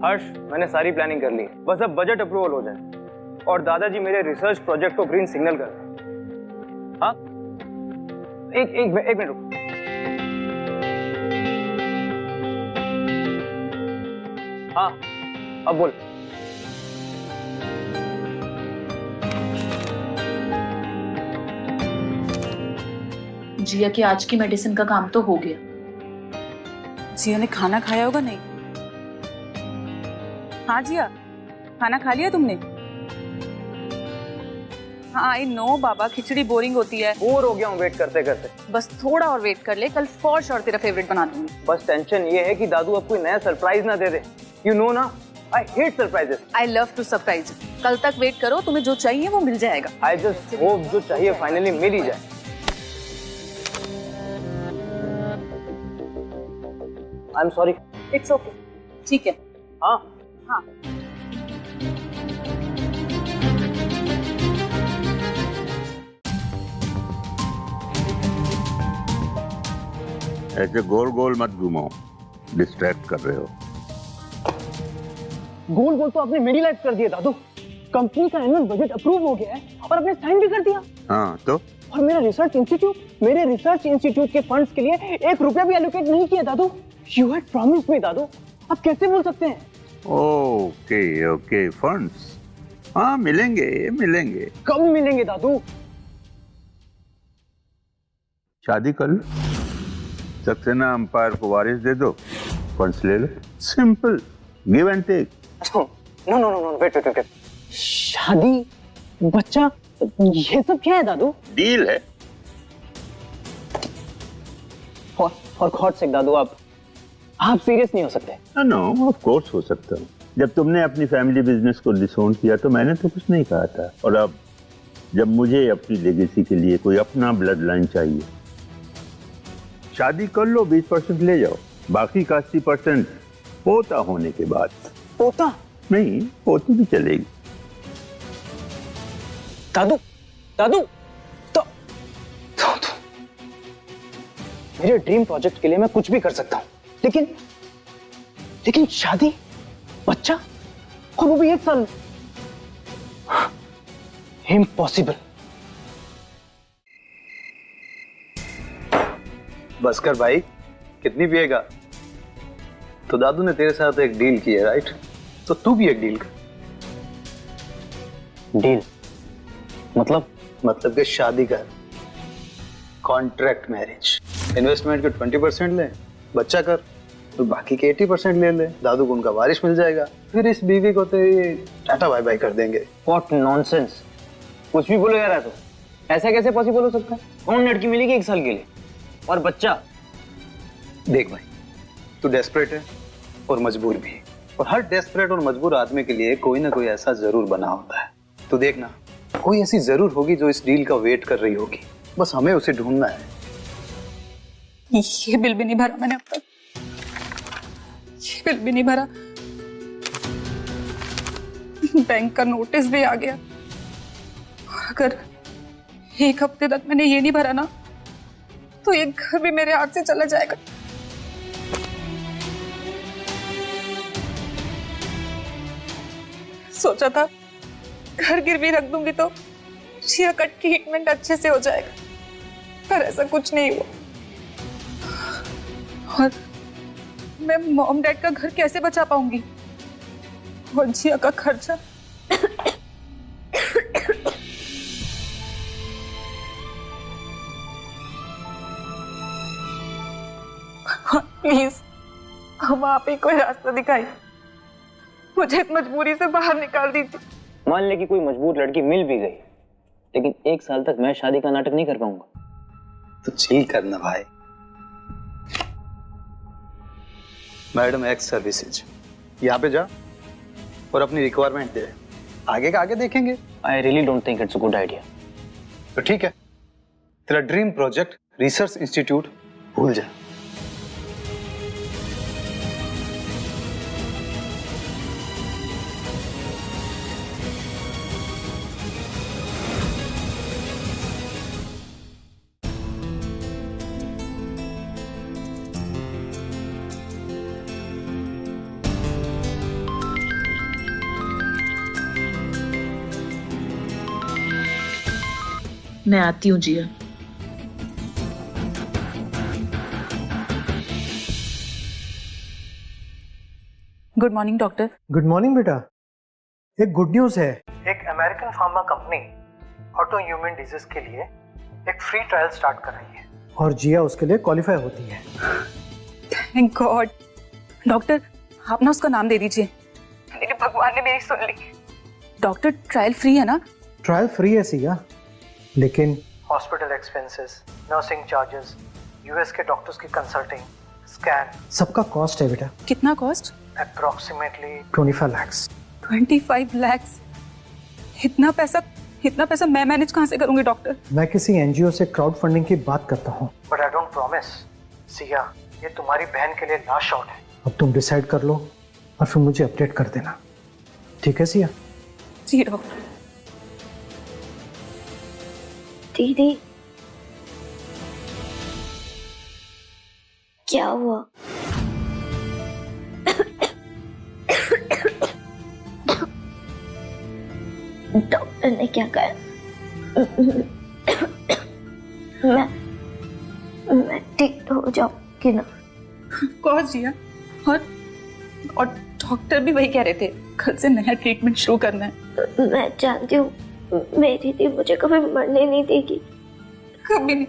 हर्ष, मैंने सारी प्लानिंग कर ली, बस अब बजट अप्रूवल हो जाए और दादाजी मेरे रिसर्च प्रोजेक्ट को ग्रीन सिग्नल कर दें। हाँ, एक मिनट रुको। हाँ, अब बोल। जिया की आज की मेडिसिन का काम तो हो गया। जिया ने खाना खाया होगा? नहीं। हाँ जिया, खाना खा लिया तुमने? हाँ I know Baba, khichdi boring होती है। बोर हो गया हूँ वेट करते करते। बस थोड़ा और वेट कर ले, कल फॉर श्योर तेरा फेवरेट बना दूंगी। बस टेंशन ये है कि दादू अब कोई नया सरप्राइज ना दे दे। यू नो ना, I hate surprises. I love to surprise. कल तक वेट करो, तुम्हें जो चाहिए वो मिल जाएगा। आई जस्ट होप जो चाहिए फाइनली मिल ही जाए। I am sorry. It's okay, ठीक है। हाँ हाँ ऐसे गोल गोल मत घुमाओ, डिस्ट्रैक्ट कर रहे हो। गोल गोल तो आपने मेरी लाइफ कर दिया दादू। कंपनी का एनुअल बजट अप्रूव हो गया है और आपने साइन भी कर दिया। हाँ तो? और मेरे रिसर्च इंस्टीट्यूट के फंड्स के लिए 1 रुपया भी एलोकेट नहीं किया दादू। यू हैड प्रॉमिस्ड मी दादू, आप कैसे बोल सकते हैं? ओके ओके, फंड्स हाँ मिलेंगे। कब मिलेंगे दादू? शादी कर लो, सक्सेना अंपायर को वारिस दे दो, फंड्स ले लो, simple, give and take. No wait. शादी, बच्चा, ये सब क्या है दादू? डील है। और गॉड से दादू, आप सीरियस नहीं हो सकते? नो ऑफ कोर्स हो सकता हूँ। जब तुमने अपनी फैमिली बिजनेस को डिसोन किया तो मैंने तो कुछ नहीं कहा था, और अब जब मुझे अपनी लेगेसी के लिए कोई अपना ब्लड लाइन चाहिए, शादी कर लो, 20% ले जाओ, बाकी का 80% पोता होने के बाद। पोता नहीं, पोती भी चलेगी। दादू तो मेरे ड्रीम प्रोजेक्ट के लिए मैं कुछ भी कर सकता हूँ, लेकिन शादी, बच्चा, और वो भी 1 साल में, इम्पॉसिबल। बस कर भाई, कितनी पिएगा? तो दादू ने तेरे साथ एक डील की है, राइट? तो तू भी एक डील कर। डील मतलब कि शादी कर, कॉन्ट्रैक्ट मैरिज। इन्वेस्टमेंट के 20% ले, बच्चा कर, तो बाकी के 80% ले ले। दादू को उनका वारिस मिल जाएगा, फिर इस बीवी को तेरी टाटा बाय बाय कर देंगे। व्हाट नॉनसेंस, कुछ भी बोलो यार। तो ऐसा कैसे पॉसिबल हो सकता है? कौन लड़की मिलेगी 1 साल के लिए, और बच्चा? देख भाई, तू डेस्परेट है और मजबूर भी, और हर डेस्परेट और मजबूर आदमी के लिए कोई ना कोई ऐसा जरूर बना होता है। तो देखना, कोई ऐसी जरूर होगी जो इस डील का वेट कर रही होगी, बस हमें उसे ढूंढना है। ये बिल भी नहीं भरा मैंने अब तक, ये बिल भी नहीं भरा, बैंक का नोटिस भी आ गया, और अगर 1 हफ्ते तक मैंने ये नहीं भरा ना, तो ये घर भी मेरे हाथ से चला जाएगा। सोचा था घर गिरवी रख दूंगी तो जिया का ट्रीटमेंट अच्छे से हो जाएगा, पर ऐसा कुछ नहीं हुआ। और मैं मॉम डैड का घर कैसे बचा पाऊंगी, और जिया का खर्चा? प्लीज हम आप ही कोई रास्ता दिखाई, मुझे इस मजबूरी से बाहर निकाल दीजिए। मान ले कि कोई मजबूर लड़की मिल भी गई, लेकिन 1 साल तक मैं शादी का नाटक नहीं कर पाऊंगा। तो चिल करना भाई। मैडम एक्स सर्विसेज, यहाँ पे जा और अपनी रिक्वायरमेंट दे, आगे का आगे देखेंगे। I really don't think it's a good idea. तो ठीक है, तेरा ड्रीम प्रोजेक्ट रिसर्च इंस्टीट्यूट भूल जा। मैं आती हूँ Jiya. Good morning doctor. Good morning बेटा। एक गुड न्यूज़ है। एक American pharma company autoimmune disease के लिए एक फ्री ट्रायल स्टार्ट कर रही है और जिया उसके लिए क्वालिफाई होती है। Thank God. डॉक्टर आप ना उसका नाम दे दीजिए। मेरे भगवान ने मेरी सुन ली। डॉक्टर ट्रायल फ्री है ना? ट्रायल फ्री है सिया, लेकिन hospital expenses, nursing charges, US के डॉक्टर्स की कंसल्टिंग, स्कैन, सबका कॉस्ट है बेटा। कितना कॉस्ट? Approximately 25 lakhs। 25 lakhs? इतना पैसा मैं मैनेज कहाँ से करूंगी डॉक्टर? मैं किसी एनजीओ से क्राउड फंडिंग की बात करता हूँ। But I don't promise. Siya, ये तुम्हारी बहन के लिए लास्ट शॉट है। अब तुम डिसाइड कर लो और फिर मुझे अपडेट कर देना, ठीक है सिया? जी डॉक्टर। दीदी क्या हुआ? डॉक्टर ने क्या कहा? मैं ठीक तो हो जाऊंगी ना? कॉज जिया, और डॉक्टर भी वही कह रहे थे, कल से नया ट्रीटमेंट शुरू करना है। मैं जानती हूँ मेरी दी मुझे कभी मरने नहीं देगी। कभी नहीं।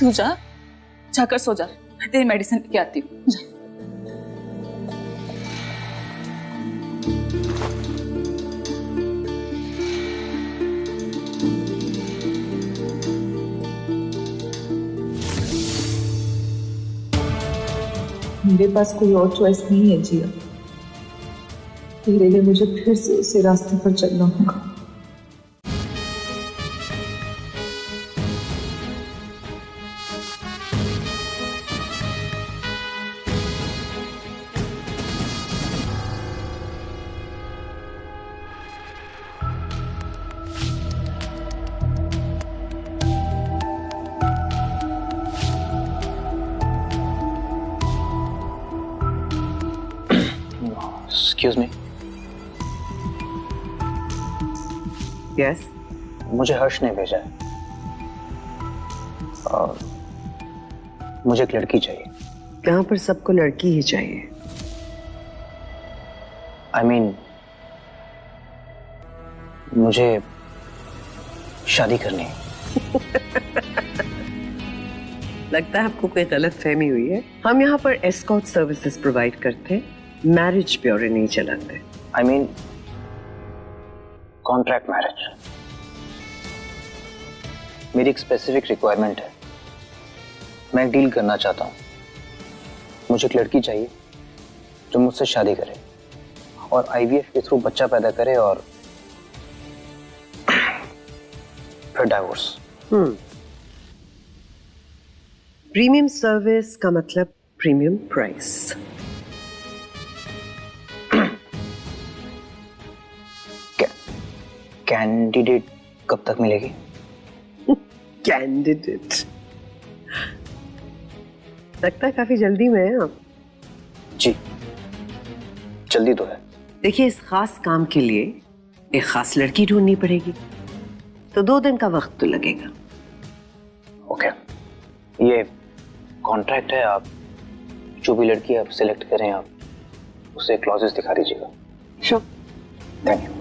तू जाकर सो जा, मैं तेरी मेडिसिन लेके आती हूँ। जा। मेरे पास कोई और चॉइस नहीं है जिया। तेरे लिए मुझे फिर से उसी रास्ते पर चलना होगा। Excuse me. Yes? मुझे हर्ष ने भेजा है और मुझे एक लड़की चाहिए। यहाँ पर सबको लड़की ही चाहिए। I mean, मुझे शादी करनी है। लगता है आपको कोई गलत फहमी हुई है। हम यहाँ पर एस्कॉर्ट सर्विसेज प्रोवाइड करते हैं, मैरिज ब्यूरो नहीं चलाते। I mean, contract marriage. मेरी एक स्पेसिफिक रिक्वायरमेंट है। मैं डील करना चाहता हूँ। मुझे एक लड़की चाहिए जो मुझसे शादी करे और आईवीएफ के थ्रू बच्चा पैदा करे और फिर डाइवोर्स। प्रीमियम सर्विस का मतलब प्रीमियम प्राइस। कैंडिडेट कब तक मिलेगी? कैंडिडेट लगता है काफी जल्दी में है आप। जी, जल्दी तो है। देखिए, इस खास काम के लिए एक खास लड़की ढूंढनी पड़ेगी, तो 2 दिन का वक्त तो लगेगा। ओके, ये कॉन्ट्रैक्ट है। आप जो भी लड़की आप सिलेक्ट करें, आप उसे क्लॉजेस दिखा दीजिएगा। श्योर। Thank you.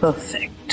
परफेक्ट।